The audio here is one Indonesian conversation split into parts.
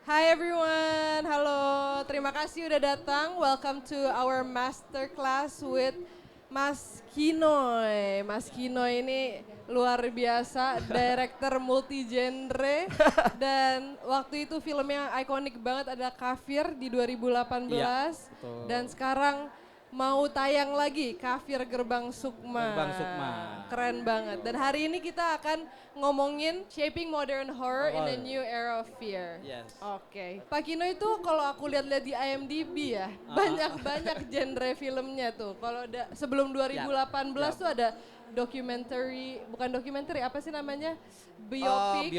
Hi everyone, halo. Terima kasih udah datang. Welcome to our masterclass with Mas Kinoy. Mas Kinoy ini luar biasa, director multi genre dan waktu itu filmnya ikonik banget ada Kafir di 2018 betul. dan sekarang mau tayang lagi Kafir Gerbang Sukma. Gerbang Sukma. Keren banget. Dan hari ini kita akan ngomongin shaping modern horror in a Horror. new era of fear. Yes. Oke. Pak Kino itu kalau aku lihat-lihat di IMDb ya, banyak-banyak genre filmnya tuh. Kalau sebelum 2018 tuh ada documentary, bukan documentary, apa sih namanya? Biopic.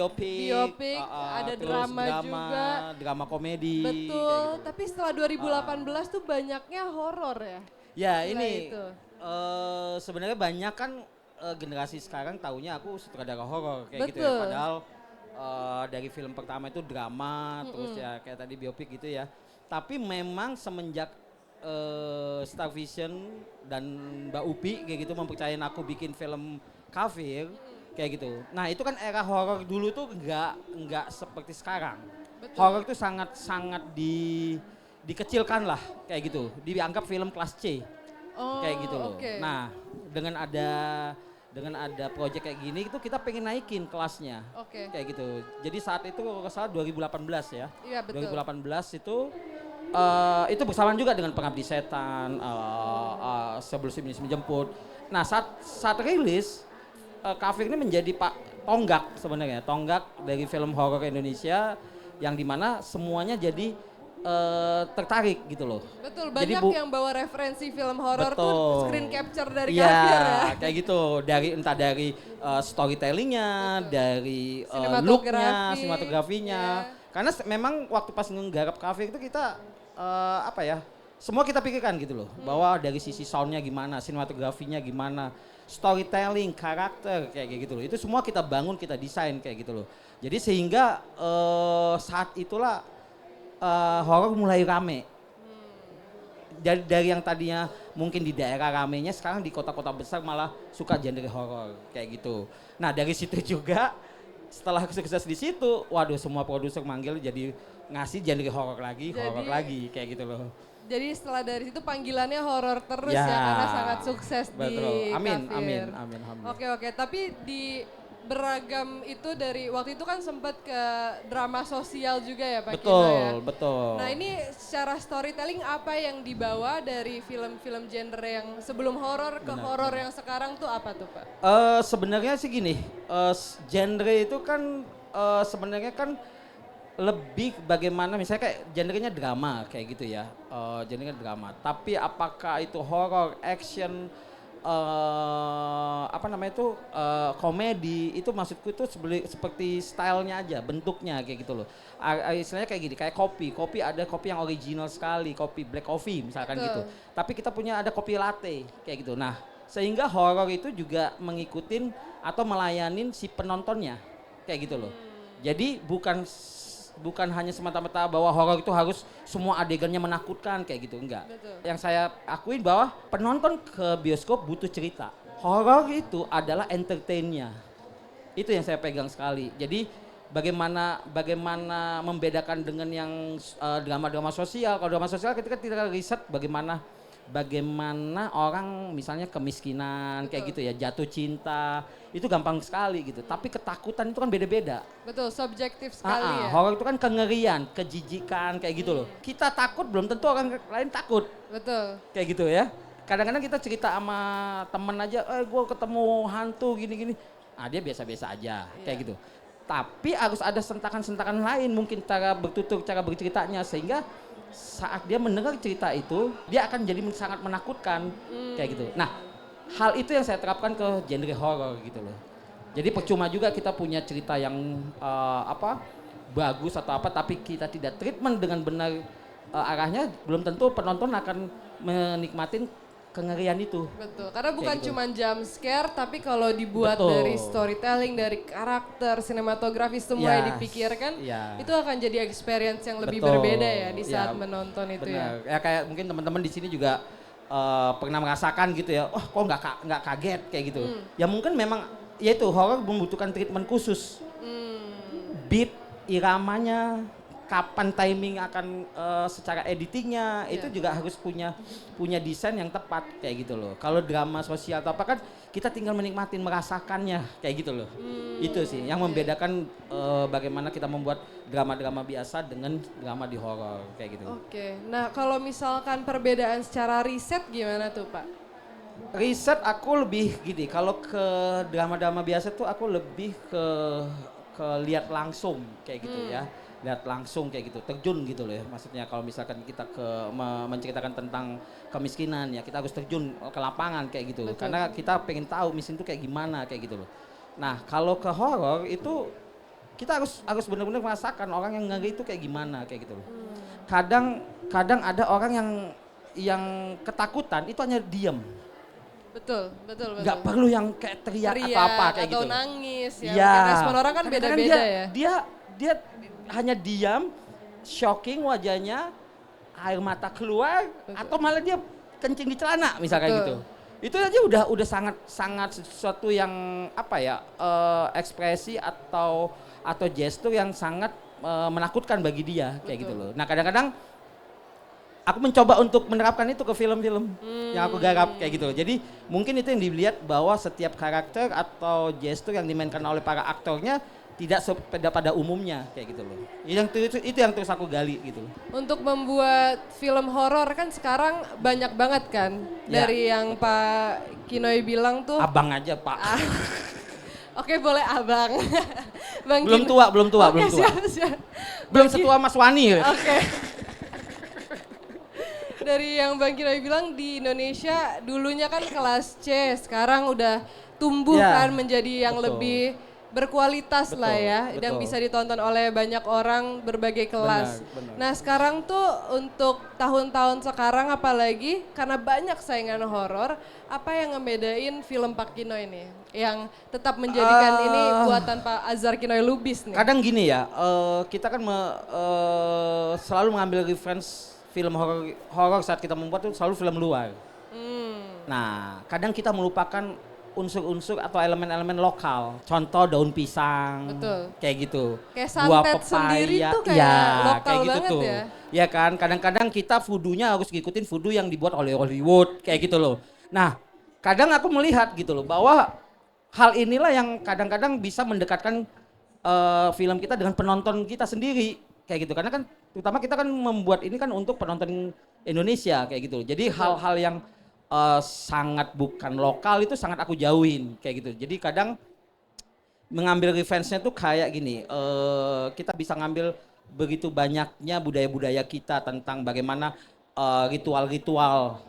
Biopic, Ada terus drama juga. drama komedi. Betul, kayak gitu. tapi setelah 2018 tuh banyaknya horor ya. Ya Setelah ini itu. sebenarnya banyak kan generasi sekarang taunya aku sutradara horor kayak gitu ya. Betul. Padahal dari film pertama itu drama, terus ya kayak tadi biopik gitu ya. Tapi memang semenjak Star Vision dan Mbak Upi kayak gitu mempercayain aku bikin film Kafir kayak gitu. Nah itu kan era horor dulu tuh nggak seperti sekarang. Betul. Horor tuh sangat dikecilkan lah kayak gitu. Dianggap film kelas C kayak gitu loh. Oke. Nah dengan ada project kayak gini itu kita pengen naikin kelasnya Oke. kayak gitu. Jadi saat itu kalau nggak salah 2018 ya. Iya betul. 2018 itu bersamaan juga dengan Pengabdi Setan, Sebelum Iblis Menjemput. Nah saat rilis Kafir ini menjadi tonggak sebenarnya, tonggak dari film horor Indonesia yang dimana semuanya jadi tertarik gitu loh. Betul, Jadi banyak yang bawa referensi film horor tuh Betul. screen capture dari Iya, Kafir ya. kayak gitu. Entah dari storytellingnya, Betul. dari Sinematografi, looknya, sinematografinya. ya. Karena memang waktu pas nggarap Kafir itu kita semua kita pikirkan gitu loh, bahwa dari sisi soundnya gimana, sinematografinya gimana, storytelling, karakter kayak gitu loh. Itu semua kita bangun, kita desain kayak gitu loh. Jadi sehingga saat itulah horor mulai rame. Dari yang tadinya mungkin di daerah ramenya, sekarang di kota-kota besar malah suka genre horor kayak gitu. Nah dari situ juga setelah sukses di situ, waduh semua produser manggil jadi ngasih genre horor lagi kayak gitu loh. Jadi setelah dari situ panggilannya horor terus Ya, ya karena sangat sukses betul. di Amin, Kafir. amin. Oke, tapi di beragam itu dari waktu itu kan sempat ke drama sosial juga ya Pak Kino ya. Betul. Nah ini secara storytelling apa yang dibawa dari film-film genre yang sebelum horor ke horor yang sekarang tuh apa tuh Pak? Sebenarnya sih gini, genre itu kan sebenarnya kan lebih bagaimana misalnya kayak genrenya drama kayak gitu ya, genrenya drama. Tapi apakah itu horror, action, komedi, itu maksudku itu seperti stylenya aja, bentuknya kayak gitu loh. Istilahnya kayak gini, kayak kopi ada kopi yang original sekali, kopi black coffee misalkan Betul. gitu. Tapi kita punya ada kopi latte kayak gitu. Nah sehingga horror itu juga mengikutin atau melayanin si penontonnya kayak gitu loh. Jadi bukan hanya semata-mata bahwa horor itu harus semua adegannya menakutkan kayak gitu, enggak. Betul. Yang saya akuin bahwa penonton ke bioskop butuh cerita. Horor itu adalah entertainnya. Itu yang saya pegang sekali. Jadi bagaimana membedakan dengan yang drama-drama sosial. Kalau drama sosial kita tidak riset bagaimana orang misalnya kemiskinan kayak gitu ya, jatuh cinta, itu gampang sekali gitu. Tapi ketakutan itu kan beda-beda. Betul, subjektif sekali ya. Horor itu kan kengerian, kejijikan kayak gitu loh. Kita takut belum tentu orang lain takut. Betul. Kayak gitu ya. Kadang-kadang kita cerita sama temen aja, gue ketemu hantu gini-gini. Ah dia biasa-biasa aja, kayak gitu. Tapi harus ada sentakan-sentakan lain mungkin cara bertutur, cara berceritanya. Sehingga saat dia mendengar cerita itu, dia akan jadi sangat menakutkan, kayak gitu. Nah, hal itu yang saya terapkan ke genre horor gitu loh. Jadi percuma juga kita punya cerita yang bagus atau apa, tapi kita tidak treatment dengan benar arahnya, belum tentu penonton akan menikmatin kengerian itu. Betul, karena bukan gitu. cuma jump scare, tapi kalau dibuat Betul. dari storytelling, dari karakter, sinematografi semua yang Yes, dipikirkan, ya. itu akan jadi experience yang lebih Betul. berbeda ya di saat Ya, menonton itu benar. ya. Ya kayak mungkin teman-teman di sini juga pernah merasakan gitu ya, oh kok nggak kaget kayak gitu. Ya mungkin memang ya itu horor membutuhkan treatment khusus. Beat, iramanya, kapan timing akan secara editingnya itu juga harus punya desain yang tepat kayak gitu loh. Kalau drama sosial atau apa kan kita tinggal menikmatin merasakannya kayak gitu loh. Itu sih yang membedakan bagaimana kita membuat drama-drama biasa dengan drama di horor kayak gitu. Oke. Nah, kalau misalkan perbedaan secara riset gimana tuh, Pak? Riset aku lebih gini, kalau ke drama-drama biasa tuh aku lebih ke lihat langsung kayak gitu ya. Lihat langsung kayak gitu, terjun gitu loh ya. Maksudnya kalau misalkan kita menceritakan tentang kemiskinan ya, kita harus terjun ke lapangan kayak gitu. Betul. Karena kita pengen tahu miskin itu kayak gimana kayak gitu loh. Nah, kalau ke horor itu kita harus benar-benar merasakan orang yang ngeri itu kayak gimana kayak gitu loh. Kadang ada orang yang ketakutan itu hanya diam. Betul. Nggak perlu yang kayak teriak atau apa kayak atau gitu. nangis ya. Iya. Mungkin respon orang kan Kadang-kadang beda-beda ya. Dia hanya diam, shocking wajahnya, air mata keluar, atau malah dia kencing di celana misalkan gitu. Itu aja udah sangat sesuatu yang apa ya, ekspresi atau gestur yang sangat menakutkan bagi dia kayak gitu loh. Nah kadang-kadang aku mencoba untuk menerapkan itu ke film-film yang aku garap kayak gitu loh. Jadi mungkin itu yang dilihat bahwa setiap karakter atau gestur yang dimainkan oleh para aktornya tidak pada umumnya kayak gitu loh. Itu yang terus aku gali gitu loh. Untuk membuat film horor kan sekarang banyak banget kan. Ya, Dari yang Pak Kinoy bilang tuh. Abang aja Pak. Oke boleh abang. Bang belum tua. Oke, siap. Belum setua Mas Wani. Oke. Dari yang Bang Kinoy bilang di Indonesia dulunya kan kelas C, sekarang udah tumbuh kan menjadi yang lebih berkualitas lah ya, yang bisa ditonton oleh banyak orang berbagai kelas. Benar. Nah sekarang tuh untuk tahun-tahun sekarang apalagi karena banyak saingan horor, apa yang ngebedain film Pak Kinoy ini? Yang tetap menjadikan ini buatan Pak Azhar Kinoy Lubis nih. Kadang gini ya, kita kan selalu mengambil reference film horor saat kita membuat itu selalu film luar. Nah, kadang kita melupakan unsur-unsur atau elemen-elemen lokal. Contoh daun pisang. Betul. Kayak gitu. Kayak Buah santet pepaya. sendiri tuh kayak lokal kayak gitu banget tuh. ya. Ya kan, kadang-kadang kita voodoo-nya harus ngikutin voodoo yang dibuat oleh Hollywood kayak gitu loh. Nah, kadang aku melihat gitu loh bahwa hal inilah yang kadang-kadang bisa mendekatkan film kita dengan penonton kita sendiri kayak gitu. Karena kan terutama kita kan membuat ini kan untuk penonton Indonesia kayak gitu. Jadi hal-hal yang sangat bukan lokal itu sangat aku jauhin kayak gitu. Jadi kadang mengambil reference-nya tuh kayak gini, kita bisa ngambil begitu banyaknya budaya-budaya kita tentang bagaimana ritual-ritual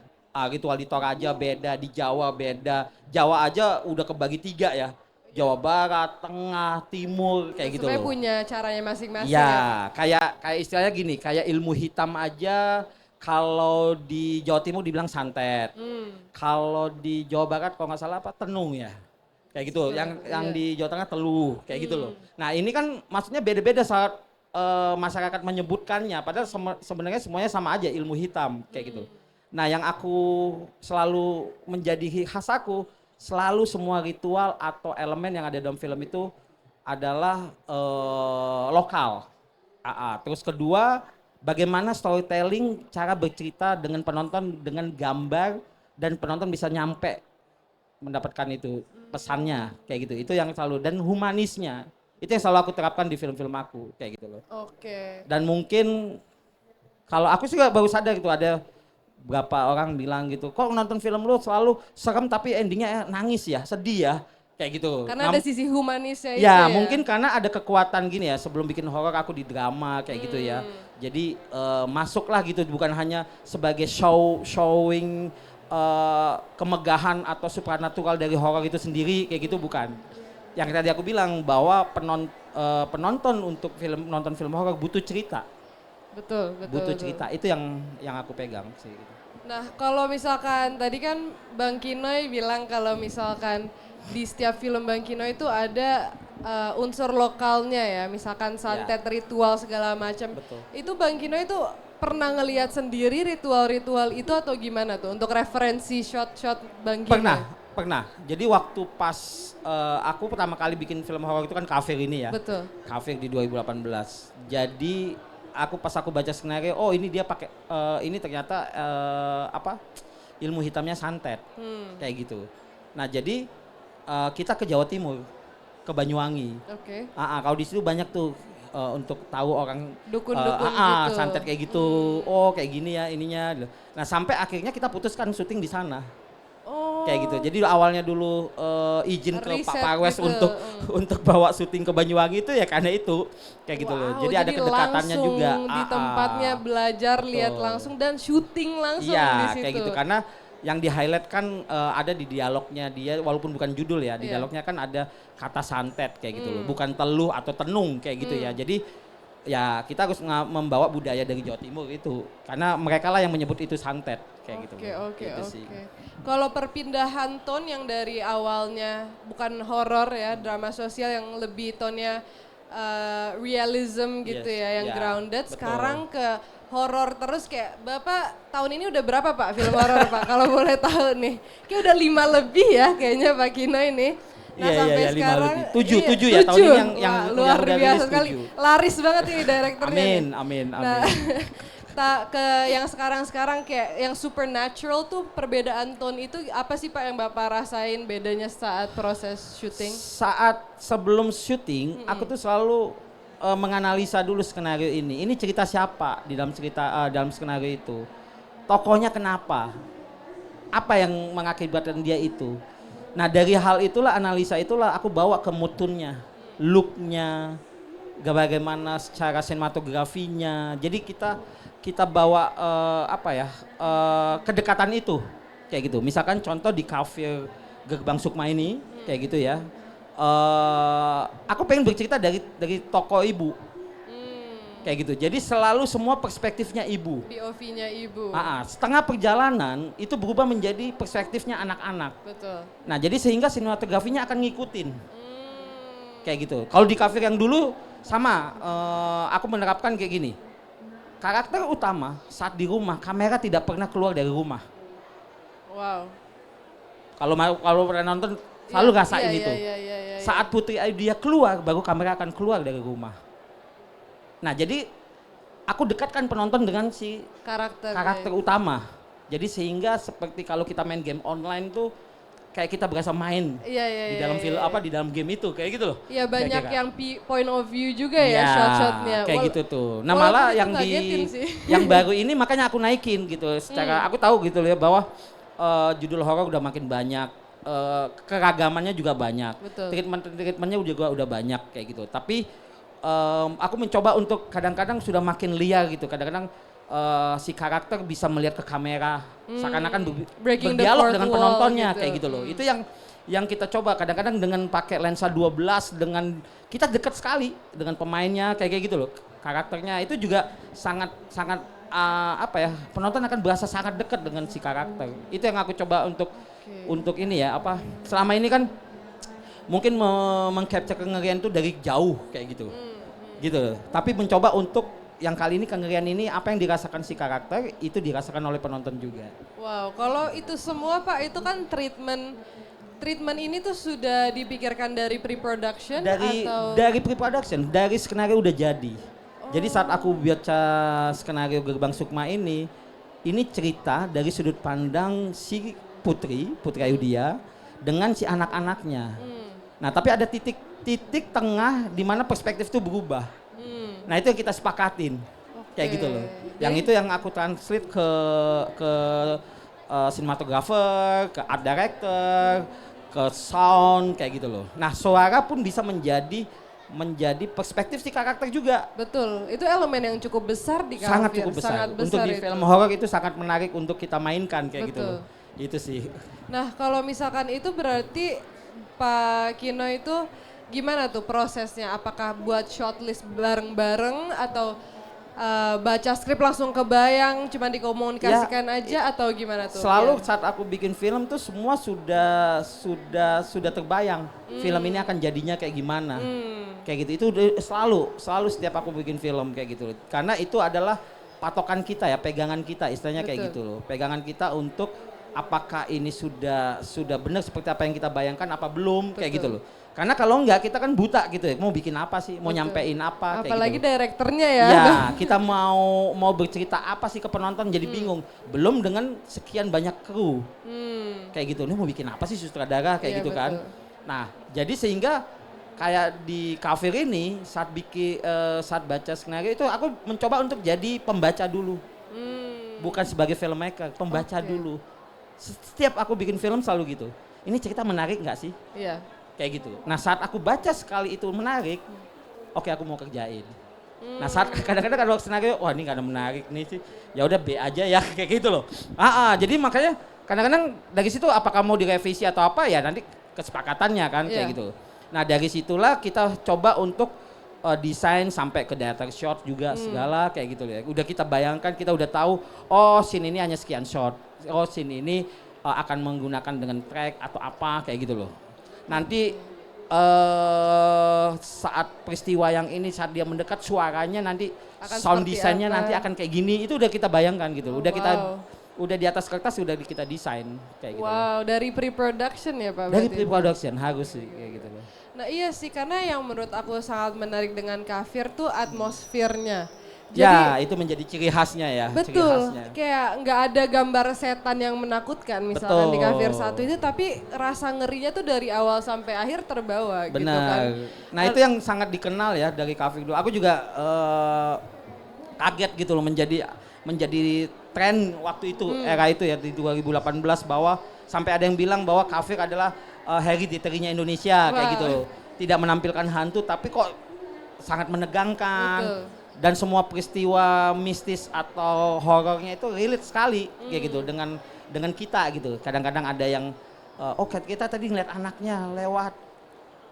di Toraja beda, di Jawa beda. Jawa aja udah kebagi 3 ya. Jawa Barat, Tengah, Timur kayak gitu loh. Sebenarnya punya caranya masing-masing. Ya, kayak istilahnya gini, kayak ilmu hitam aja kalau di Jawa Timur dibilang santet. Kalau di Jawa Barat kalau nggak salah apa tenung ya. Kayak gitu. Yang di Jawa Tengah teluh kayak gitu loh. Nah, ini kan maksudnya beda-beda saat masyarakat menyebutkannya padahal sebenarnya semuanya sama aja ilmu hitam kayak gitu. Nah, yang aku selalu menjadi khas aku selalu semua ritual atau elemen yang ada dalam film itu adalah lokal. Terus kedua, bagaimana storytelling, cara bercerita dengan penonton dengan gambar dan penonton bisa nyampe mendapatkan itu pesannya kayak gitu. Itu yang selalu dan humanisnya. Itu yang selalu aku terapkan di film-film aku kayak gitu loh. Oke. Dan mungkin kalau aku juga baru sadar gitu ada berapa orang bilang gitu, kok nonton film lu selalu serem tapi endingnya nangis ya, sedih ya, kayak gitu. Karena ada sisi humanisnya itu ya. ya. Mungkin karena ada kekuatan gini ya, sebelum bikin horor aku di drama kayak gitu ya. Jadi masuklah gitu, bukan hanya sebagai showing kemegahan atau supernatural dari horor itu sendiri kayak gitu, bukan. Yang tadi aku bilang bahwa penonton untuk nonton film horor butuh cerita. Betul. Butuh cerita, itu yang aku pegang sih. Nah, kalau misalkan tadi kan Bang Kinoy bilang kalau misalkan di setiap film Bang Kinoy itu ada unsur lokalnya ya, misalkan santet, ritual segala macam. Itu Bang Kinoy itu pernah ngelihat sendiri ritual-ritual itu atau gimana tuh untuk referensi shot-shot Bang Kinoy? Pernah. Jadi waktu pas aku pertama kali bikin film horor itu kan Kafir ini ya. Betul. Kafir di 2018. Jadi pas aku baca skenario, oh ini dia pakai ini ternyata ilmu hitamnya santet, kayak gitu. Nah jadi kita ke Jawa Timur, ke Banyuwangi. Oke. Kalau di situ banyak tuh untuk tahu orang Dukun-dukun gitu. santet kayak gitu. Oh kayak gini ya ininya. Nah sampai akhirnya kita putuskan syuting di sana. Oh. Kayak gitu. Jadi awalnya dulu izin ke Pak Riset Parwes gitu. untuk bawa syuting ke Banyuwangi itu ya karena itu kayak gitu loh. Wow, Jadi ada kedekatannya langsung juga. Di tempatnya belajar, lihat Betul. langsung dan syuting langsung di Iya situ. kayak gitu karena yang di highlight kan ada di dialognya dia walaupun bukan judul ya di Iya. dialognya kan ada kata santet kayak gitu loh. Bukan teluh atau tenung kayak gitu ya. Jadi ya kita harus membawa budaya dari Jawa Timur itu karena mereka lah yang menyebut itu santet kayak gitu. Oke. Gitu sih. Kalau perpindahan tone yang dari awalnya bukan horor ya, drama sosial yang lebih tone-nya realism gitu Yes, ya, yang ya, grounded, betul. sekarang ke horor terus kayak Bapak tahun ini udah berapa Pak film horor Pak? Kalau boleh tahu nih. Kayak udah 5 lebih ya kayaknya Pak Kino ini. Nah Iya, sampai iya, 5 sekarang lebih. 7 ya tahun ini yang Wah, luar udah biasa rilis sekali. 7. Laris banget ini direkturnya. nih. Amin. Nah, ke yang sekarang kayak yang supernatural tuh perbedaan tone itu apa sih Pak yang Bapak rasain bedanya saat proses syuting? Saat sebelum syuting, aku tuh selalu menganalisa dulu skenario ini. Ini cerita siapa di dalam dalam skenario itu? Tokohnya kenapa? Apa yang mengakibatkan dia itu? Nah dari hal itulah analisa itulah aku bawa ke mutunnya, looknya, bagaimana secara sinematografinya. Jadi kita bawa kedekatan itu kayak gitu. Misalkan contoh di kafe Gerbang Sukma ini kayak gitu ya. Aku pengen bercerita dari tokoh ibu. Kayak gitu. Jadi selalu semua perspektifnya ibu. POV-nya ibu. Setengah perjalanan itu berubah menjadi perspektifnya anak-anak. Betul. Nah, jadi sehingga sinematografinya akan ngikutin. Kayak gitu. Kalau di kafe yang dulu sama aku menerapkan kayak gini. Karakter utama saat di rumah, kamera tidak pernah keluar dari rumah. Wow. Kalau pernah nonton selalu rasain itu. Iya. Saat Putri Ayu dia keluar, baru kamera akan keluar dari rumah. Nah, jadi aku dekatkan penonton dengan si karakter utama. Jadi sehingga seperti kalau kita main game online tuh kayak kita berasa main di dalam film di dalam game itu kayak gitu loh. Iya banyak kira-kira. yang point of view juga ya shot-shotnya. Kayak gitu tuh. Nah malah yang yang baru ini makanya aku naikin gitu. Secara aku tahu gitu loh ya bahwa judul horor udah makin banyak, keragamannya juga banyak, treatmentnya juga udah banyak kayak gitu. Tapi aku mencoba untuk kadang-kadang sudah makin liar gitu. Kadang-kadang si karakter bisa melihat ke kamera, seakan-akan berdialog dengan penontonnya gitu. Kayak gitu loh. Itu yang kita coba kadang-kadang dengan pakai lensa 12 dengan kita dekat sekali dengan pemainnya kayak gitu loh. Karakternya itu juga sangat penonton akan berasa sangat dekat dengan si karakter. Itu yang aku coba untuk ini ya selama ini kan mungkin meng-capture kengerian itu dari jauh kayak gitu. Gitu. Tapi mencoba untuk yang kali ini kengerian ini apa yang dirasakan si karakter itu dirasakan oleh penonton juga. Wow, kalau itu semua Pak itu kan treatment ini tuh sudah dipikirkan dari pre-production atau dari pre-production, dari skenario udah jadi. Jadi saat aku baca skenario Gerbang Sukma ini cerita dari sudut pandang si Putri Ayudhya dengan si anak-anaknya. Nah, tapi ada titik tengah di mana perspektif itu berubah. Nah, itu yang kita sepakatin. Kayak gitu loh. Yang itu yang aku translate ke sinematografer, ke art director, ke sound kayak gitu loh. Nah, suara pun bisa menjadi perspektif si karakter juga. Betul, itu elemen yang cukup besar di karakter. Sangat cukup besar. Untuk di film horor itu sangat menarik untuk kita mainkan kayak gitu loh. Itu sih. Nah, kalau misalkan itu berarti Pak Kino itu gimana tuh prosesnya? Apakah buat shortlist bareng-bareng atau baca skrip langsung kebayang, cuma dikomunikasikan aja atau gimana tuh? Selalu saat aku bikin film tuh semua sudah terbayang film ini akan jadinya kayak gimana. Kayak gitu. Itu selalu setiap aku bikin film kayak gitu. Karena itu adalah patokan kita ya, pegangan kita istilahnya kayak gitu loh. Pegangan kita untuk apakah ini sudah benar seperti apa yang kita bayangkan apa belum kayak gitu loh. Karena kalau enggak kita kan buta gitu ya, mau bikin apa sih, mau nyampein apa kayak Apalagi gitu. direkturnya ya. Ya, kita mau bercerita apa sih ke penonton jadi bingung. Belum dengan sekian banyak kru. Kayak gitu, ini mau bikin apa sih sutradara kayak Iya, gitu kan. betul. Nah, jadi sehingga kayak di Kafir ini saat baca skenario itu aku mencoba untuk jadi pembaca dulu. Bukan sebagai filmmaker, pembaca Oke. dulu. Setiap aku bikin film selalu gitu. Ini cerita menarik nggak sih? Iya. Kayak gitu. Nah saat aku baca sekali itu menarik, oke aku mau kerjain. Nah saat kadang-kadang kalau skenario, wah ini gak ada menarik nih sih, ya udah B aja ya kayak gitu loh. Jadi makanya kadang-kadang dari situ apakah mau direvisi atau apa ya nanti kesepakatannya kan kayak Iya. gitu. Nah dari situlah kita coba untuk desain sampai ke director shot juga segala kayak gitu ya. Udah kita bayangkan, kita udah tahu, oh scene ini hanya sekian shot, oh scene ini akan menggunakan dengan track atau apa kayak gitu loh. Nanti saat peristiwa yang ini saat dia mendekat suaranya nanti Akan sound seperti desainnya apa? nanti akan kayak gini itu udah kita bayangkan gitu. Oh, Udah kita wow. udah di atas kertas udah kita desain kayak gitu. Wow, dari pre-production ya Pak? Dari berarti? pre-production harus sih kayak gitu loh. Nah iya sih, karena yang menurut aku sangat menarik dengan Kafir tuh atmosfernya. Ya, itu menjadi ciri khasnya ya, ciri Betul, khasnya. kayak nggak ada gambar setan yang menakutkan misalkan di Kafir Betul. 1 itu, tapi rasa ngerinya tuh dari awal sampai akhir terbawa gitu kan. Benar. Nah itu yang sangat dikenal ya dari Kafir dulu. Aku juga kaget gitu loh menjadi tren waktu itu era itu ya di 2018 bahwa sampai ada yang bilang bahwa Kafir adalah hereditary-nya Indonesia kayak Wah. gitu loh. Tidak menampilkan hantu tapi kok sangat menegangkan. Betul. Dan semua peristiwa mistis atau horornya itu relate sekali kayak gitu dengan kita gitu. Kadang-kadang ada yang kita tadi ngeliat anaknya lewat,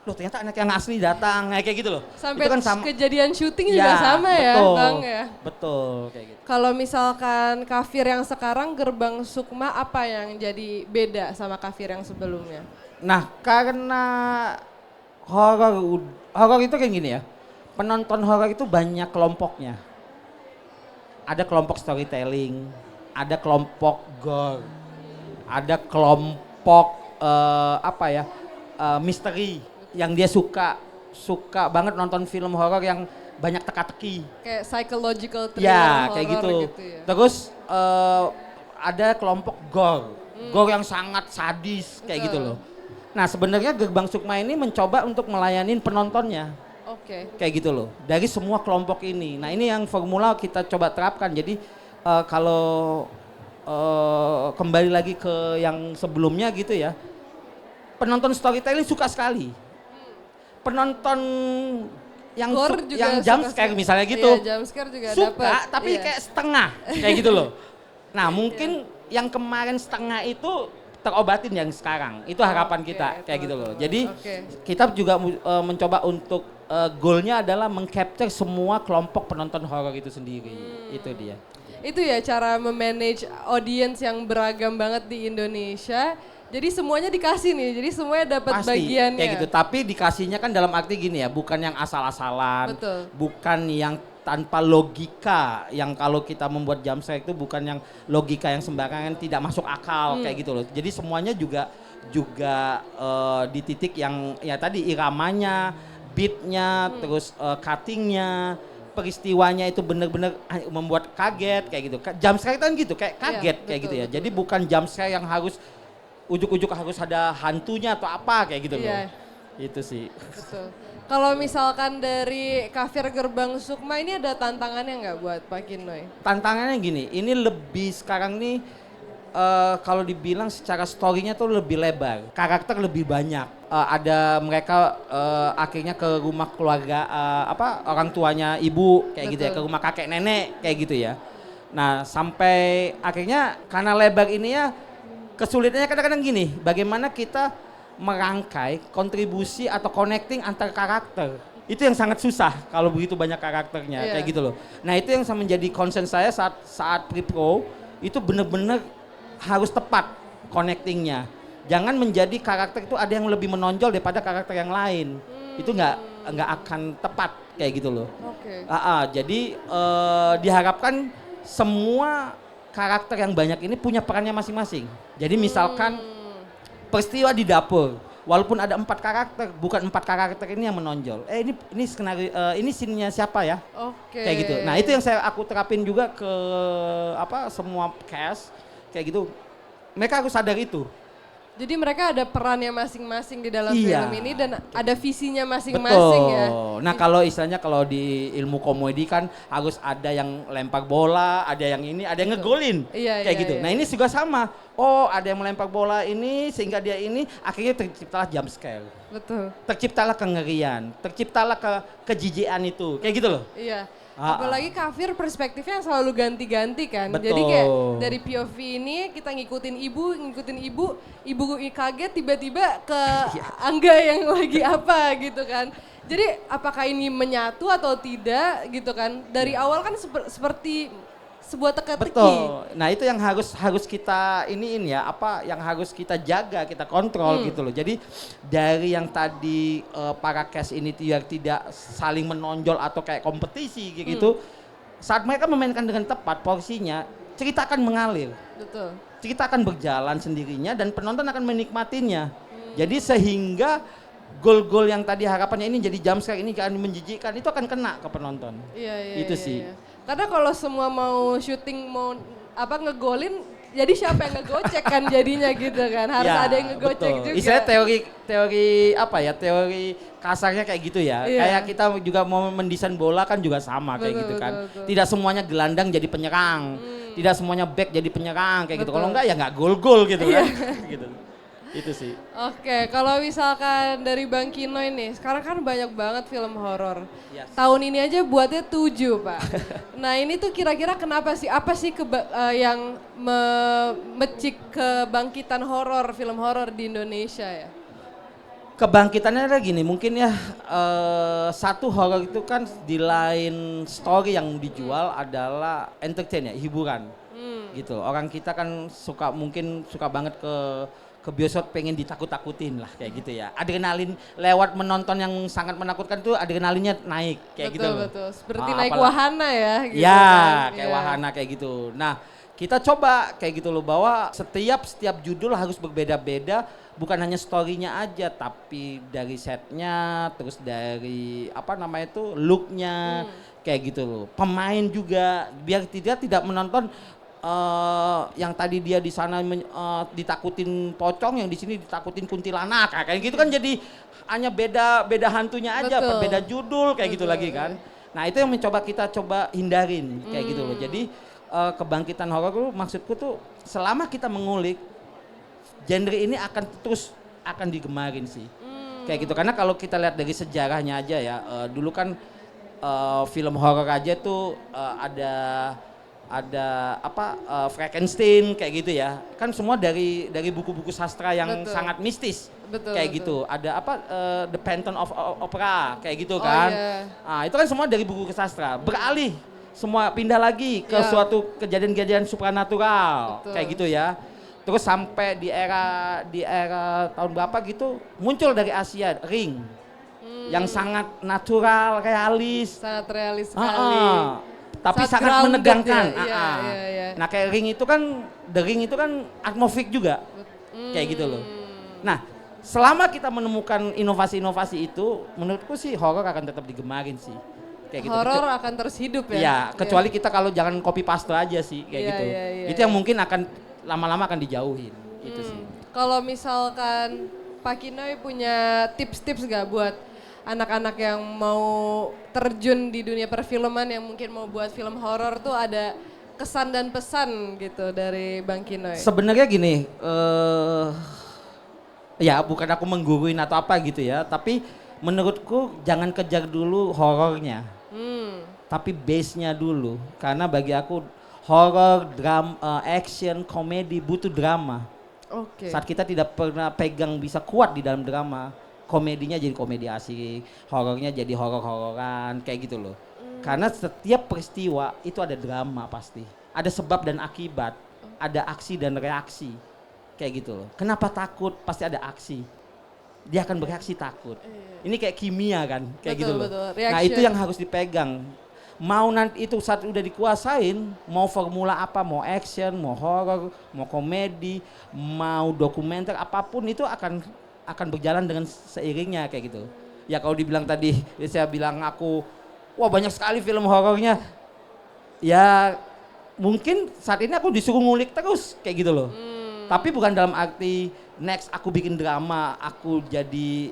loh ternyata anak yang asli datang kayak gitu loh. Sampai Itu kan sama, kejadian syuting juga sama ya betul, Bang ya. Betul kayak gitu. Kalau misalkan Kafir yang sekarang Gerbang Sukma apa yang jadi beda sama Kafir yang sebelumnya? Nah karena horor itu kayak gini ya. Penonton horor itu banyak kelompoknya. Ada kelompok storytelling, ada kelompok gore, ada kelompok misteri yang dia suka banget nonton film horor yang banyak teka-teki. Kayak psychological thriller Ya, kayak horror gitu. ya. Terus ada kelompok gore, gore yang sangat sadis kayak gitu Betul. loh. Nah, sebenarnya Gerbang Sukma ini mencoba untuk melayani penontonnya. Oke. Kayak gitu loh, dari semua kelompok ini. Nah ini yang formula kita coba terapkan. Jadi kalau kembali lagi ke yang sebelumnya gitu ya, penonton storytelling suka sekali. Penonton yang Gore juga yang suka jump scare sekali. misalnya gitu, Iya, jump scare juga suka dapet. tapi Iya. kayak setengah kayak gitu loh. Nah mungkin yang kemarin setengah itu terobatin yang sekarang. Itu harapan Oke, kita kayak gitu loh. teman-teman. Jadi Oke. kita juga mencoba untuk goalnya adalah mengcapture semua kelompok penonton horor itu sendiri. Itu dia. Itu ya cara memanage audience yang beragam banget di Indonesia. Jadi semuanya dikasih nih, jadi semuanya dapat Pasti bagiannya. kayak gitu. Tapi dikasihnya kan dalam arti gini ya, bukan yang asal-asalan, Betul. bukan yang tanpa logika. Yang kalau kita membuat jump scare itu bukan yang logika yang sembarangan, tidak masuk akal kayak gitu loh. Jadi semuanya juga di titik yang ya tadi iramanya, beatnya, terus cuttingnya, peristiwanya itu benar-benar membuat kaget kayak gitu. Jump scare itu kan gitu, kayak kaget kayak betul, gitu ya. betul. Jadi bukan jump scare yang harus ujuk-ujuk harus ada hantunya atau apa kayak gitu loh. Iya. Itu sih. Betul. Kalau misalkan dari Kafir Gerbang Sukma ini ada tantangannya nggak buat Pak Kinoy? Tantangannya gini, ini lebih sekarang nih kalau dibilang secara story-nya tuh lebih lebar, karakter lebih banyak. Ada mereka akhirnya ke rumah keluarga orang tuanya ibu kayak gitu ya, Betul. ke rumah kakek nenek kayak gitu ya. Nah sampai akhirnya karena lebar ini ya kesulitannya kadang-kadang gini, bagaimana kita merangkai kontribusi atau connecting antar karakter. Itu yang sangat susah kalau begitu banyak karakternya Iya. kayak gitu loh. Nah itu yang menjadi concern saya saat pre-pro itu benar-benar harus tepat connectingnya. Jangan menjadi karakter itu ada yang lebih menonjol daripada karakter yang lain. Itu nggak akan tepat kayak gitu loh. Oke. Jadi diharapkan semua karakter yang banyak ini punya perannya masing-masing. Jadi misalkan peristiwa di dapur, walaupun ada 4 karakter, bukan 4 karakter ini yang menonjol. Ini skenario, ini scene-nya siapa ya? Oke. Kayak gitu. Nah itu yang aku terapin juga ke semua cast kayak gitu. Mereka harus sadar itu. Jadi mereka ada perannya masing-masing di dalam Iya. film ini dan ada visinya masing-masing ya. Nah kalau istilahnya kalau di ilmu komedi kan harus ada yang lempar bola, ada yang ini, ada yang ngegolin. Iya, Kayak iya, gitu. iya. Nah ini juga sama. Oh ada yang melempar bola ini sehingga dia ini akhirnya terciptalah jump scare. Betul. Terciptalah kengerian, terciptalah kejijian itu. Kayak gitu loh. Iya. Ah, Apalagi kafir perspektifnya selalu ganti-ganti kan. Betul. Jadi kayak dari POV ini kita ngikutin ibu kaget tiba-tiba ke Angga yang lagi apa gitu kan. Jadi apakah ini menyatu atau tidak gitu kan. Dari awal kan seperti sebuah teka-teki. Betul. Nah itu yang harus kita ya, yang harus kita jaga, kita kontrol gitu loh. Jadi dari yang tadi para cast ini tidak saling menonjol atau kayak kompetisi gitu, saat mereka memainkan dengan tepat porsinya, cerita akan mengalir. Betul. Cerita akan berjalan sendirinya dan penonton akan menikmatinya. Jadi sehingga gol-gol yang tadi harapannya ini jadi jump scare ini akan menjijikkan, itu akan kena ke penonton. Iya, Itu iya, sih. iya. Karena kalau semua mau syuting ngegolin, jadi siapa yang ngegocek kan jadinya gitu kan. Harus Ya, ada yang ngegocek betul. juga. Istilahnya teori kasarnya kayak gitu ya. Iya. Kayak kita juga mau mendesain bola kan juga sama kayak Betul, gitu kan. betul. Tidak semuanya gelandang jadi penyerang. Tidak semuanya back jadi penyerang kayak gitu. Kalau Betul. enggak ya enggak gol-gol gitu kan. Iya. gitu. Itu sih. Oke, kalau misalkan dari Bang Kino ini, sekarang kan banyak banget film horor. Yes. Tahun ini aja buatnya 7, Pak. Nah ini tuh kira-kira kenapa sih? Apa sih yang mecik kebangkitan horor, film horor di Indonesia ya? Kebangkitannya ada gini, mungkin ya satu horor itu kan di lain story yang dijual adalah entertain ya, hiburan. Gitu. Orang kita kan mungkin suka banget ke bioskop pengen ditakut-takutin lah kayak gitu ya. Adrenalin lewat menonton yang sangat menakutkan tuh adrenalinnya naik kayak gitu loh. Betul. Seperti naik wahana ya gitu ya, kan. kayak Iya. wahana kayak gitu. Nah, kita coba kayak gitu loh bahwa setiap judul harus berbeda-beda, bukan hanya story-nya aja tapi dari setnya, terus dari look-nya kayak gitu loh. Pemain juga biar tidak menonton yang tadi dia di sana ditakutin pocong, yang di sini ditakutin kuntilanak, kayak gitu kan jadi hanya beda hantunya aja, Betul. beda judul kayak gitu Betul, lagi kan. Nah itu yang kita coba hindarin kayak gitu loh. Jadi kebangkitan horor itu maksudku tuh selama kita mengulik genre ini akan digemarin sih. Kayak gitu karena kalau kita lihat dari sejarahnya aja ya, dulu kan film horor aja tuh ada Frankenstein kayak gitu ya. Kan semua dari buku-buku sastra yang Betul. sangat mistis. Betul, kayak betul. gitu. Ada The Phantom of Opera kayak gitu Oh, kan. iya. Nah, itu kan semua dari buku sastra. Beralih semua pindah lagi ke Ya. suatu kejadian-kejadian supranatural Betul. kayak gitu ya. Terus sampai di era tahun berapa gitu muncul dari Asia Ring. Yang sangat natural, realis. Sangat realis sekali. Tapi Sangat sangat grounded menegangkan. ya, iya, iya. Nah kayak The Ring itu kan atmosferik juga. Kayak gitu loh. Nah selama kita menemukan inovasi-inovasi itu, menurutku sih horor akan tetap digemarin sih. Kayak gitu. Horor akan terus hidup ya. Iya, kecuali kita kalau jangan copy paste aja sih kayak Iya, gitu. iya, iya, Itu yang mungkin akan lama-lama akan dijauhin. Itu sih. Kalau misalkan Pak Kinoy punya tips-tips gak buat anak-anak yang mau terjun di dunia perfilman yang mungkin mau buat film horor tuh ada kesan dan pesan gitu dari Bang Kinoy? Sebenarnya gini, ya bukan aku mengguruin atau apa gitu ya, tapi menurutku jangan kejar dulu horornya, tapi base-nya dulu. Karena bagi aku horor, action, komedi butuh drama. Oke. Saat kita tidak pernah pegang bisa kuat di dalam drama, komedinya jadi komedi asik, horornya jadi horor-hororan, kayak gitu loh. Karena setiap peristiwa itu ada drama pasti. Ada sebab dan akibat, ada aksi dan reaksi. Kayak gitu loh. Kenapa takut? Pasti ada aksi. Dia akan bereaksi takut. Ini kayak kimia kan, kayak Betul, gitu loh. betul. Nah itu Reaction. yang harus dipegang. Mau nanti itu saat udah dikuasain, mau formula apa, mau action, mau horror, mau komedi, mau dokumenter, apapun itu akan akan berjalan dengan seiringnya kayak gitu. Ya kalau dibilang tadi, saya bilang aku, wah banyak sekali film horornya. Ya mungkin saat ini aku disuruh ngulik terus kayak gitu loh. Tapi bukan dalam arti next aku bikin drama, aku jadi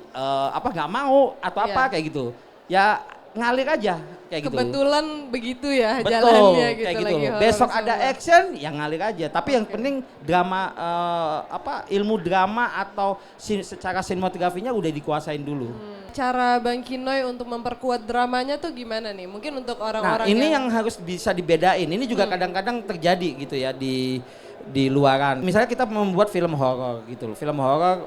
nggak mau atau apa kayak gitu. Ya ngalir aja kayak gitu. Kebetulan begitu ya Betul, jalannya gitu kayak gitu lagi. loh. Besok horor ada semua. action, yang ngalir aja. Tapi yang penting drama ilmu drama atau secara sinematografinya udah dikuasain dulu. Cara Bang Kinoy untuk memperkuat dramanya tuh gimana nih? Mungkin untuk Nah, orang-orang ini yang harus bisa dibedain. Ini juga kadang-kadang terjadi gitu ya di luaran. Misalnya kita membuat film horor gitu loh. Film horor,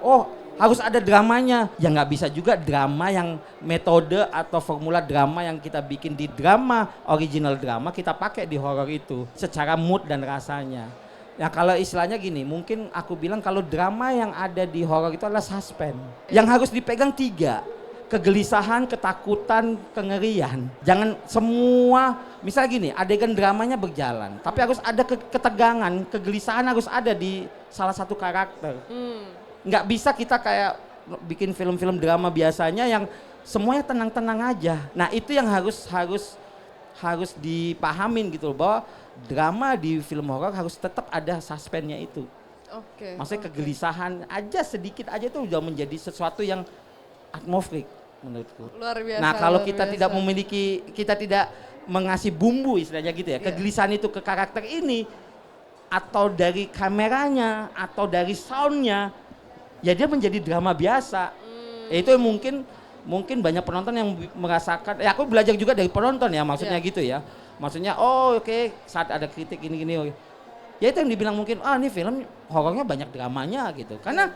harus ada dramanya. Ya nggak bisa juga drama yang metode atau formula drama yang kita bikin di drama, original drama kita pakai di horor itu secara mood dan rasanya. Ya kalau istilahnya gini, mungkin aku bilang kalau drama yang ada di horor itu adalah suspense. Yang harus dipegang 3. Kegelisahan, ketakutan, kengerian. Jangan semua, misalnya gini, adegan dramanya berjalan, tapi harus ada ketegangan, kegelisahan harus ada di salah satu karakter. Nggak bisa kita kayak bikin film-film drama biasanya yang semuanya tenang-tenang aja. Nah itu yang harus dipahamin gitu loh, bahwa drama di film horor harus tetap ada suspense-nya itu. Maksudnya kegelisahan aja sedikit aja itu udah menjadi sesuatu yang atmosferik menurutku. Luar biasa. Nah kalau luar kita biasa. tidak memiliki, kita tidak mengasih bumbu istilahnya gitu ya, kegelisahan itu ke karakter ini, atau dari kameranya, atau dari soundnya, ya dia menjadi drama biasa. Itu yang mungkin banyak penonton yang merasakan. Ya aku belajar juga dari penonton ya, maksudnya gitu ya. Maksudnya oke, saat ada kritik gini. Ya itu yang dibilang mungkin ini film horornya banyak dramanya gitu. Karena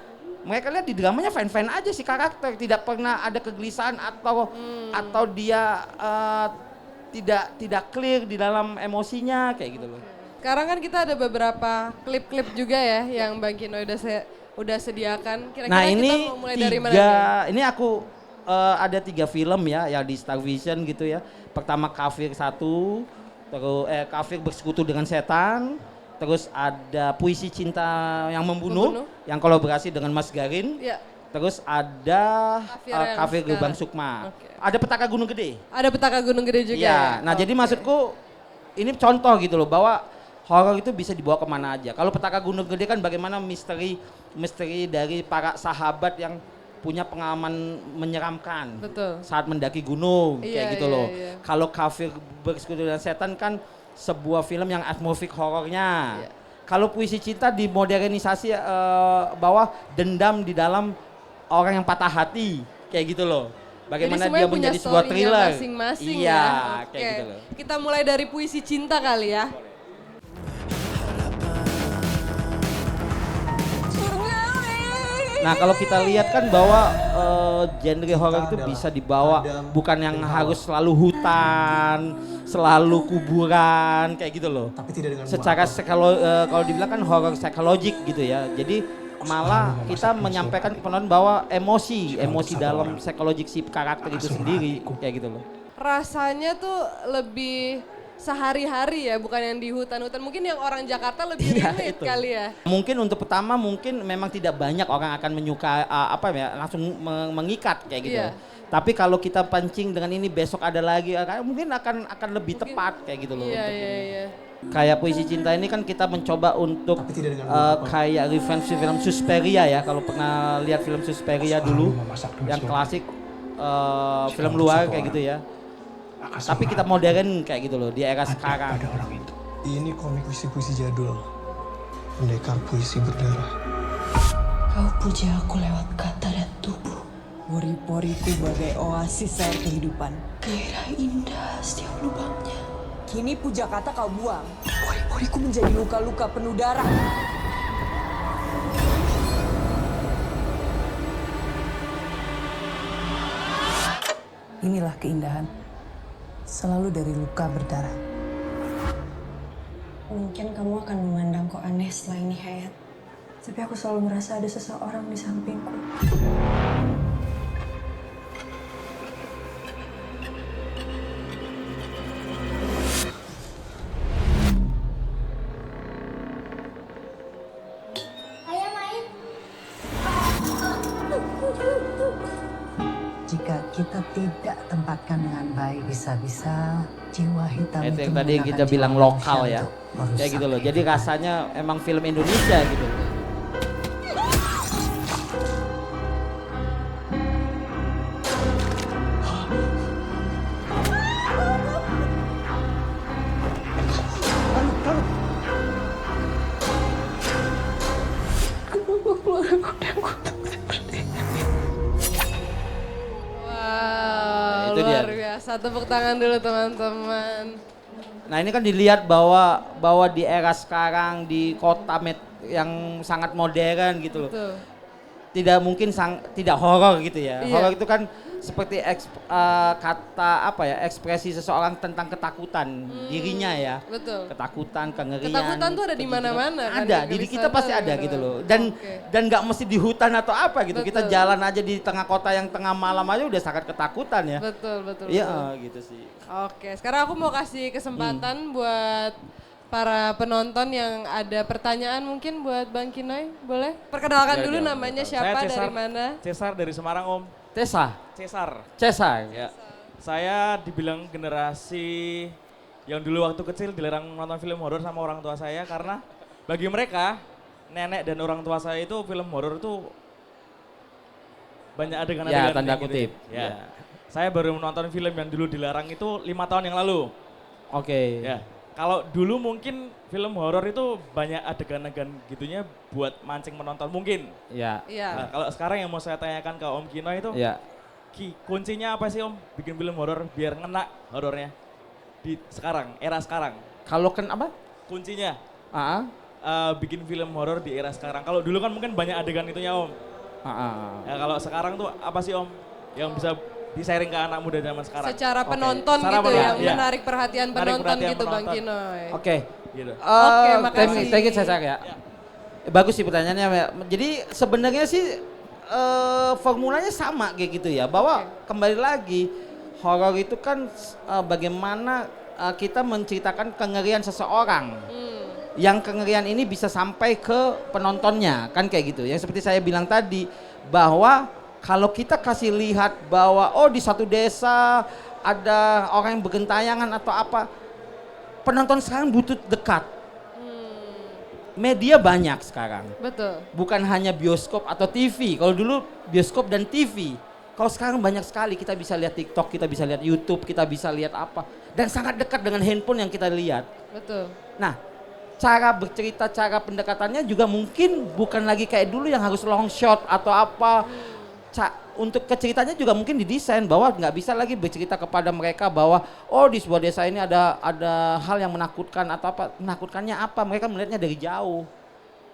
mereka lihat di dramanya fine-fine aja sih karakter, tidak pernah ada kegelisahan atau dia tidak clear di dalam emosinya kayak gitu loh. Sekarang kan kita ada beberapa klip-klip juga ya yang Bang Kinoy udah sediakan. Kira-kira Nah ini kita mau mulai dari mana nih? ini aku ada 3 film ya yang di Star Vision gitu ya. Pertama Kafir 1, terus Kafir Bersekutu dengan Setan, terus ada Puisi Cinta yang Membunuh. Yang kolaborasi dengan Mas Garin. Ya. Terus ada Kafir Gerbang Sukma. Ada Petaka Gunung Gede. Ada Petaka Gunung Gede juga. Iya. Nah jadi maksudku ini contoh gitu loh bahwa horor itu bisa dibawa kemana aja. Kalau Petaka Gunung Gede kan bagaimana misteri dari para sahabat yang punya pengalaman menyeramkan. Betul. Saat mendaki gunung kayak gitu loh. Iya. Kalau Kafir Bersekutu dengan Setan kan sebuah film yang atmosferik horornya. Iya. Kalau Puisi Cinta dimodernisasi bahwa dendam di dalam orang yang patah hati kayak gitu loh. Bagaimana dia menjadi sebuah thriller. Masing-masing iya, ya. kayak gitu loh. Kita mulai dari Puisi Cinta kali ya. Nah kalau kita lihat kan bahwa genre horor itu bisa dibawa bukan yang harus selalu hutan, selalu kuburan kayak gitu loh. Tapi tidak dengan Secara kalau dibilang kan horor psikologik gitu ya. Jadi malah kita menyampaikan ke penonton bahwa emosi dalam psikologik si karakter itu sendiri kayak gitu loh. Rasanya tuh lebih sehari-hari ya, bukan yang di hutan-hutan. Mungkin yang orang Jakarta lebih relate kali ya. Mungkin untuk pertama mungkin memang tidak banyak orang akan menyukai langsung mengikat kayak gitu. Iya. Tapi kalau kita pancing dengan ini besok ada lagi mungkin akan lebih tepat kayak gitu loh. Iya. Kayak Puisi Cinta ini kan kita mencoba untuk Tapi tidak dengan kayak revenge film Suspiria ya. Kalau pernah lihat film Suspiria dulu yang klasik film luar kayak gitu ya. Tapi kita modern kayak gitu loh di era sekarang. Pada orang itu. Ini komik puisi-puisi jadul. Pendekar puisi berdarah. Kau puja aku lewat kata dan tubuh. Pori-poriku bagai oasis air kehidupan. Gairah indah setiap lubangnya. Kini puja kata kau buang. Pori-poriku menjadi luka-luka penuh darah. Inilah keindahan. Selalu dari luka berdarah. Mungkin kamu akan memandang kok aneh setelah ini, Hayat. Tapi aku selalu merasa ada seseorang di sampingku. Ayah main. kita tidak tempatkan dengan baik, bisa-bisa jiwa hitam Itu itu yang tadi yang kita menggunakan bilang jiwa lokal manusia ya. untuk merusak Kayak gitu loh. Jadi kehidupan. rasanya emang film Indonesia gitu. Wow, Itu dia. luar biasa. Tepuk tangan dulu teman-teman. Nah ini kan dilihat bahwa di era sekarang di kota yang sangat modern gitu loh. Tuh. Tidak mungkin tidak horor gitu ya. Iya. Horor itu kan seperti kata apa ya, ekspresi seseorang tentang ketakutan dirinya ya. Betul. Ketakutan, kengerian. Ketakutan tuh ada di mana-mana kan, Ada, ya, diri Kris kita Santa pasti ada gitu gitu kan. loh. Oke. Dan nggak mesti di hutan atau apa gitu. Kita Betul. jalan aja di tengah kota yang tengah malam aja udah sangat ketakutan ya. Betul, betul. Iya betul. gitu sih. Oke, sekarang aku mau kasih kesempatan buat para penonton yang ada pertanyaan mungkin buat Bang Kinoy, boleh? Perkenalkan Ya, dulu ya, namanya betul. siapa, Saya dari mana? Cesar dari Semarang Om. Tessa, Cesar. Cesar. Ya. Saya dibilang generasi yang dulu waktu kecil dilarang nonton film horor sama orang tua saya karena bagi mereka nenek dan orang tua saya itu film horor itu banyak adegan-adegan Ya, tanda kayak gitu kutip. Ya. Ya. Saya baru menonton film yang dulu dilarang itu 5 tahun yang lalu. Oke. Ya. Kalau dulu mungkin film horor itu banyak adegan-adegan gitunya buat mancing penonton mungkin. Ya. Iya. Nah, kalau sekarang yang mau saya tanyakan ke Om Kino itu, Ya. kuncinya apa sih Om bikin film horor biar ngena horornya di sekarang, era sekarang? Kalau apa? Kuncinya Ah, bikin film horor di era sekarang. Kalau dulu kan mungkin banyak adegan itunya Om. Ya kalau sekarang tuh apa sih Om yang bisa di-sharing ke anak muda zaman sekarang? Secara Oke. penonton Secara gitu penonton, ya, iya. menarik perhatian Menarik penonton perhatian gitu Bang penonton. Kinoy. Oke. Gitu. Oke, makasih. Thank you Cesar ya. Bagus sih pertanyaannya. Ya. Jadi sebenarnya sih formulanya sama kayak gitu ya. Bahwa kembali lagi horor itu kan bagaimana kita menceritakan kengerian seseorang. Yang kengerian ini bisa sampai ke penontonnya kan kayak gitu. Yang seperti saya bilang tadi bahwa kalau kita kasih lihat bahwa oh di satu desa ada orang yang bergentayangan atau apa, penonton sekarang butuh dekat. Media banyak sekarang. Betul. Bukan hanya bioskop atau TV. Kalau dulu bioskop dan TV. Kalau sekarang banyak sekali, kita bisa lihat TikTok, kita bisa lihat YouTube, kita bisa lihat apa. Dan sangat dekat dengan handphone yang kita lihat. Betul. Nah, cara bercerita, cara pendekatannya juga mungkin bukan lagi kayak dulu yang harus long shot atau apa. Untuk keceritanya juga mungkin didesain bahwa nggak bisa lagi bercerita kepada mereka bahwa oh di sebuah desa ini ada hal yang menakutkan atau apa. Menakutkannya apa? Mereka melihatnya dari jauh.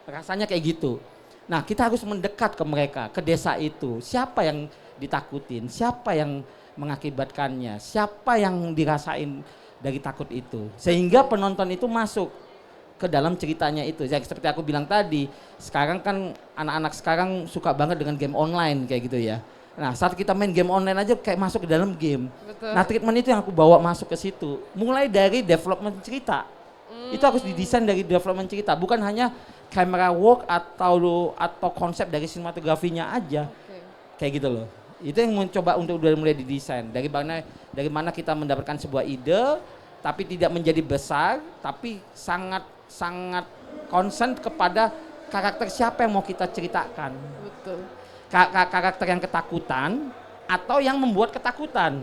Rasanya kayak gitu. Nah, kita harus mendekat ke mereka, ke desa itu. Siapa yang ditakutin? Siapa yang mengakibatkannya? Siapa yang dirasain dari takut itu? Sehingga penonton itu masuk ke dalam ceritanya itu. Ya, seperti aku bilang tadi, sekarang kan anak-anak sekarang suka banget dengan game online kayak gitu ya. Nah, saat kita main game online aja kayak masuk ke dalam game. Betul. Nah, treatment itu yang aku bawa masuk ke situ. Mulai dari development cerita. Itu harus didesain dari development cerita, bukan hanya camera work atau konsep dari sinematografinya aja. Kayak gitu loh. Itu yang mencoba untuk udah mulai didesain. Dari mana kita mendapatkan sebuah ide tapi tidak menjadi besar, tapi sangat concern kepada karakter siapa yang mau kita ceritakan. Betul. Karakter yang ketakutan atau yang membuat ketakutan.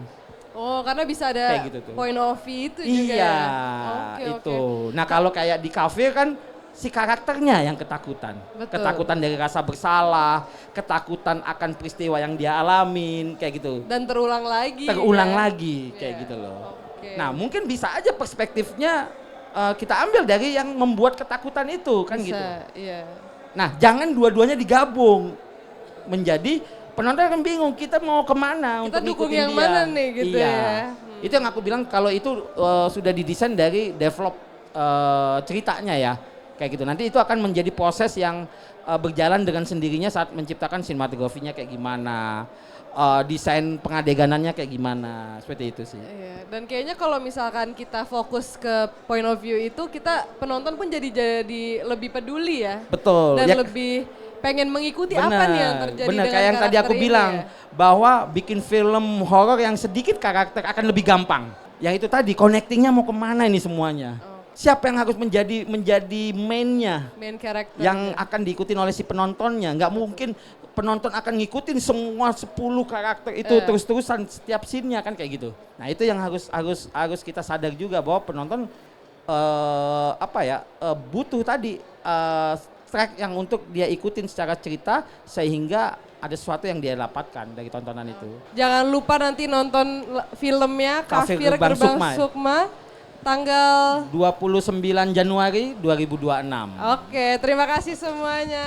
Oh, karena bisa ada Kayak gitu tuh. point of view itu juga Iya, ya. Oke, itu. oke. Nah, kalau kayak di kafe kan si karakternya yang ketakutan. Betul. Ketakutan dari rasa bersalah, ketakutan akan peristiwa yang dia alamin, kayak gitu. Dan terulang lagi. Terulang ya. lagi, kayak Iya. gitu loh. Oke. Nah, mungkin bisa aja perspektifnya kita ambil dari yang membuat ketakutan itu, kan bisa, gitu. Iya. Nah, jangan dua-duanya digabung menjadi penonton kan bingung kita mau kemana Kita untuk dukung ngikutin yang dia. mana nih gitu Iya. ya. Itu yang aku bilang kalau itu sudah didesain dari develop ceritanya ya. Kayak gitu. Nanti itu akan menjadi proses yang berjalan dengan sendirinya saat menciptakan sinematografinya kayak gimana. Desain pengadeganannya kayak gimana. Seperti itu sih. Iya. Dan kayaknya kalau misalkan kita fokus ke point of view itu, kita penonton pun jadi lebih peduli ya. Betul. Dan Ya, lebih pengen mengikuti apa nih yang terjadi bener, dengan kayak yang tadi aku karakter ini bilang ya? bahwa bikin film horor yang sedikit karakter akan lebih gampang. Yang itu tadi connectingnya mau kemana ini semuanya? Siapa yang harus menjadi mainnya? Main karakter. Yang akan diikutin oleh si penontonnya. Nggak mungkin penonton akan ngikutin semua 10 karakter itu terus-terusan setiap scene-nya kan kayak gitu. Nah itu yang harus kita sadar juga bahwa penonton butuh tadi track yang untuk dia ikutin secara cerita sehingga ada sesuatu yang dia dapatkan dari tontonan itu. Jangan lupa nanti nonton filmnya Kafir Kafir Gerbang Gerbang Sukma. Sukma tanggal 29 Januari 2026. Oke, terima kasih semuanya.